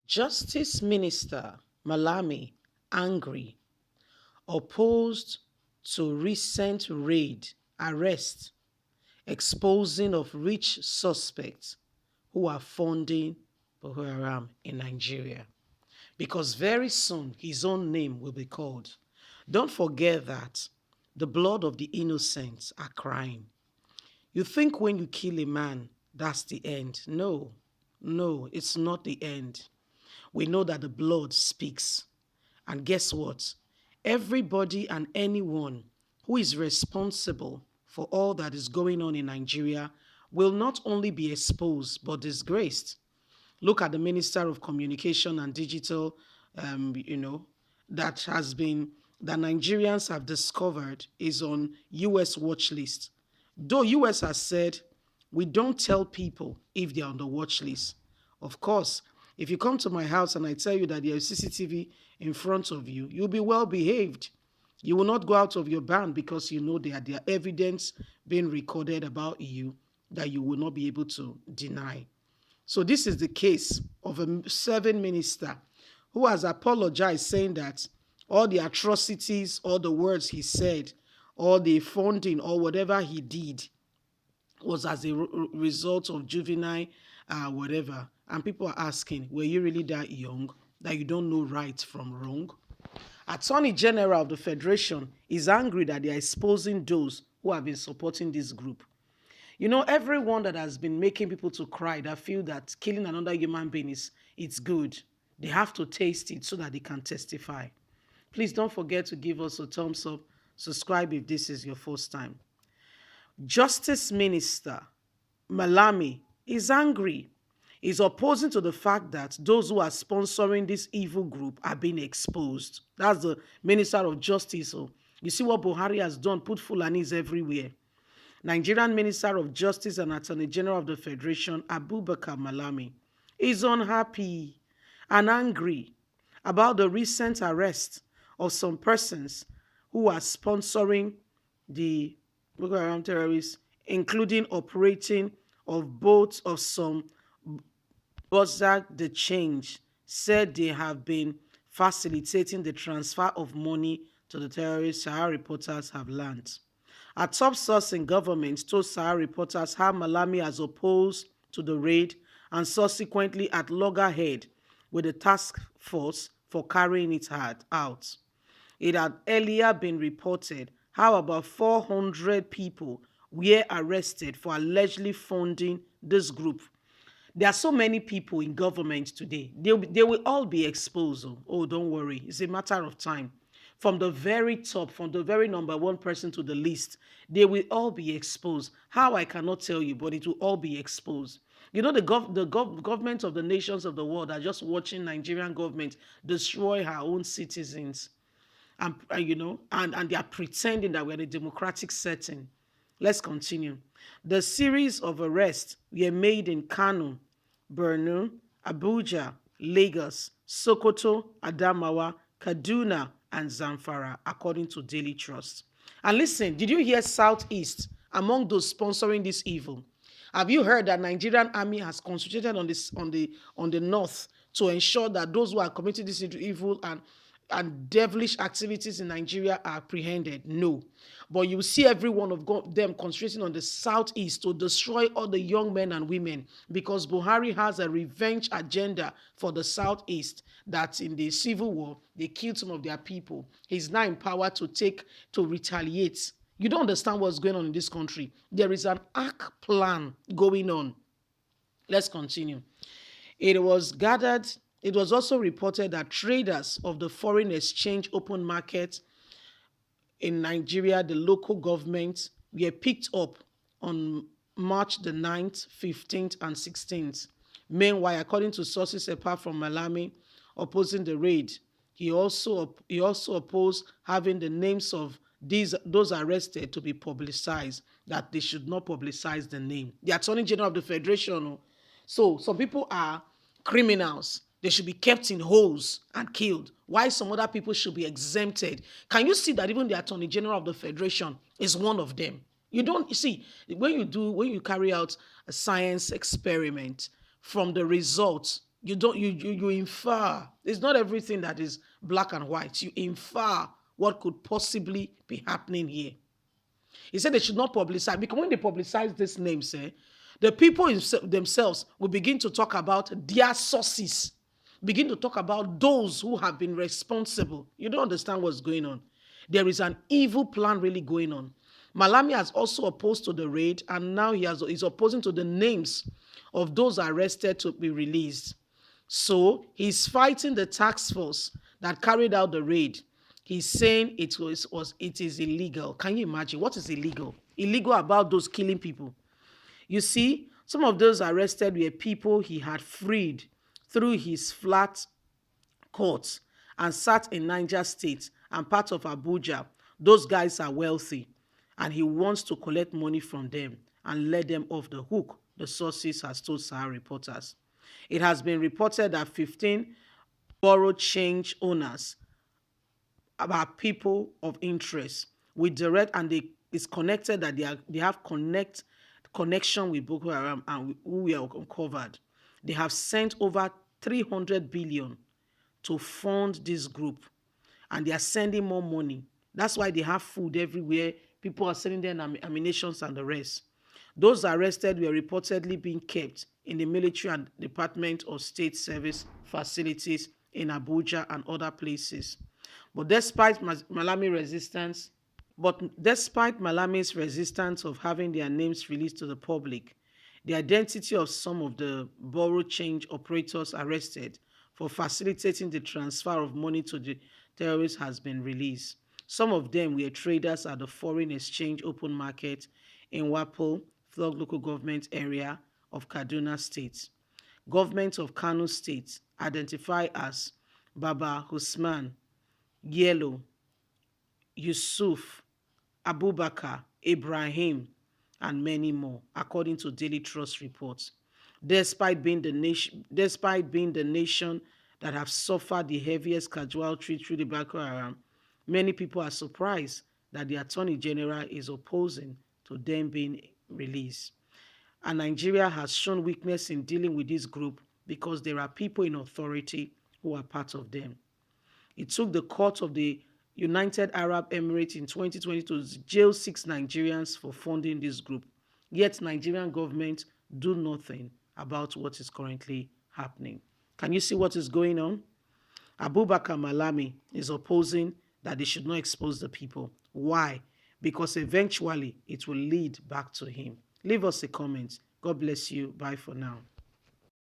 Justice Minister Malami angry, opposed to recent raid, arrest, exposing of rich suspects who are funding Boko Haram in Nigeria. Because very soon his own name will be called. Don't forget that the blood of the innocents are crying. You think when you kill a man, that's the end. No, no, it's not the end. We know that the blood speaks. And guess what? Everybody and anyone who is responsible for all that is going on in Nigeria will not only be exposed but disgraced. Look at the Minister of Communication and Digital, um, you know, that has been, that Nigerians have discovered is on US watch list. Though US has said, we don't tell people if they're on the watch list. Of course, if you come to my house and I tell you that there is CCTV in front of you, you'll be well behaved. You will not go out of your band because you know there are evidence being recorded about you that you will not be able to deny. So this is the case of a serving minister who has apologized, saying that all the atrocities, all the words he said, all the funding or whatever he did was as a result of juvenile whatever. And people are asking, were you really that young that you don't know right from wrong? Attorney General of the Federation is angry that they are exposing those who have been supporting this group. You know, everyone that has been making people to cry, that feel that killing another human being is it's good. They have to taste it so that they can testify. Please don't forget to give us a thumbs up. Subscribe if this is your first time. Justice Minister Malami is angry. Is opposing to the fact that those who are sponsoring this evil group are being exposed. That's the Minister of Justice. So you see what Buhari has done, put Fulanis everywhere. Nigerian Minister of Justice and Attorney General of the Federation, Abubakar Malami, is unhappy and angry about the recent arrest of some persons who are sponsoring the Boko Haram terrorists, including operating of boats of some Bozak the Change, said they have been facilitating the transfer of money to the terrorists, Sahara reporters have learned. A top source in government told Sahara reporters how Malami has opposed to the raid and subsequently at loggerhead with the task force for carrying it out. It had earlier been reported how about 400 people were arrested for allegedly funding this group. There are so many people in government today. They will all be exposed. Oh, don't worry. It's a matter of time. From the very top, from the very number one person to the least, they will all be exposed. How, I cannot tell you, but it will all be exposed. You know, government of the nations of the world are just watching Nigerian government destroy her own citizens. And they are pretending that we're in a democratic setting. Let's continue. The series of arrests were made in Kano, Borno, Abuja, Lagos, Sokoto, Adamawa, Kaduna, and Zamfara, according to Daily Trust. And listen, did you hear Southeast among those sponsoring this evil? Have you heard that Nigerian army has concentrated on this on the north to ensure that those who are committing this evil and devilish activities in Nigeria are apprehended? No. But you see every one of them concentrating on the southeast to destroy all the young men and women, because Buhari has a revenge agenda for the southeast, that in the civil war, they killed some of their people. He's now empowered to retaliate. You don't understand what's going on in this country. There is an arc plan going on. Let's continue. It was gathered, it was also reported that traders of the foreign exchange open market in Nigeria, the local government, were picked up on March the 9th, 15th, and 16th. Meanwhile, according to sources apart from Malami opposing the raid, he also opposed having the names of those arrested to be publicized, that they should not publicize the name. The Attorney General of the Federation. So some people are criminals. They should be kept in holes and killed. Why some other people should be exempted? Can you see that even the Attorney General of the Federation is one of them? You see, when you carry out a science experiment, from the results, You infer. It's not everything that is black and white. You infer what could possibly be happening here. He said they should not publicize, because when they publicize these names, the people themselves will begin to talk about their sources, begin to talk about those who have been responsible. You don't understand what's going on. There is an evil plan really going on. Malami has also opposed to the raid, and now he's opposing to the names of those arrested to be released. So he's fighting the task force that carried out the raid. He's saying it is illegal. Can you imagine what is illegal? Illegal about those killing people. You see, some of those arrested were people he had freed through his flat courts and sat in Niger State and part of Abuja. Those guys are wealthy, and he wants to collect money from them and let them off the hook, the sources has told Sahara reporters. It has been reported that 15 borrowed change owners are people of interest with direct, and it's connected that they have connection with Boko Haram, and who we are uncovered. They have sent over 300 billion to fund this group, and they are sending more money. That's why they have food everywhere. People are sending them ammunition and the rest. Those arrested were reportedly being kept in the military and Department of State Service facilities in Abuja and other places. But despite Malami resistance, but despite Malami's resistance of having their names released to the public, the identity of some of the borrow change operators arrested for facilitating the transfer of money to the terrorists has been released. Some of them were traders at the foreign exchange open market in Wapo, Flog local government area of Kaduna State. Government of Kano State identified as Baba Usman, Yellow, Yusuf, Abubakar, Ibrahim, and many more, according to Daily Trust reports. Despite being the nation that have suffered the heaviest casualty through the Boko Haram, many people are surprised that the Attorney General is opposing to them being released. And Nigeria has shown weakness in dealing with this group because there are people in authority who are part of them. It took the court of the United Arab Emirates in 2020 to jail 6 Nigerians for funding this group. Yet Nigerian government do nothing about what is currently happening. Can you see what is going on? Abubakar Malami is opposing that they should not expose the people. Why? Because eventually it will lead back to him. Leave us a comment. God bless you. Bye for now.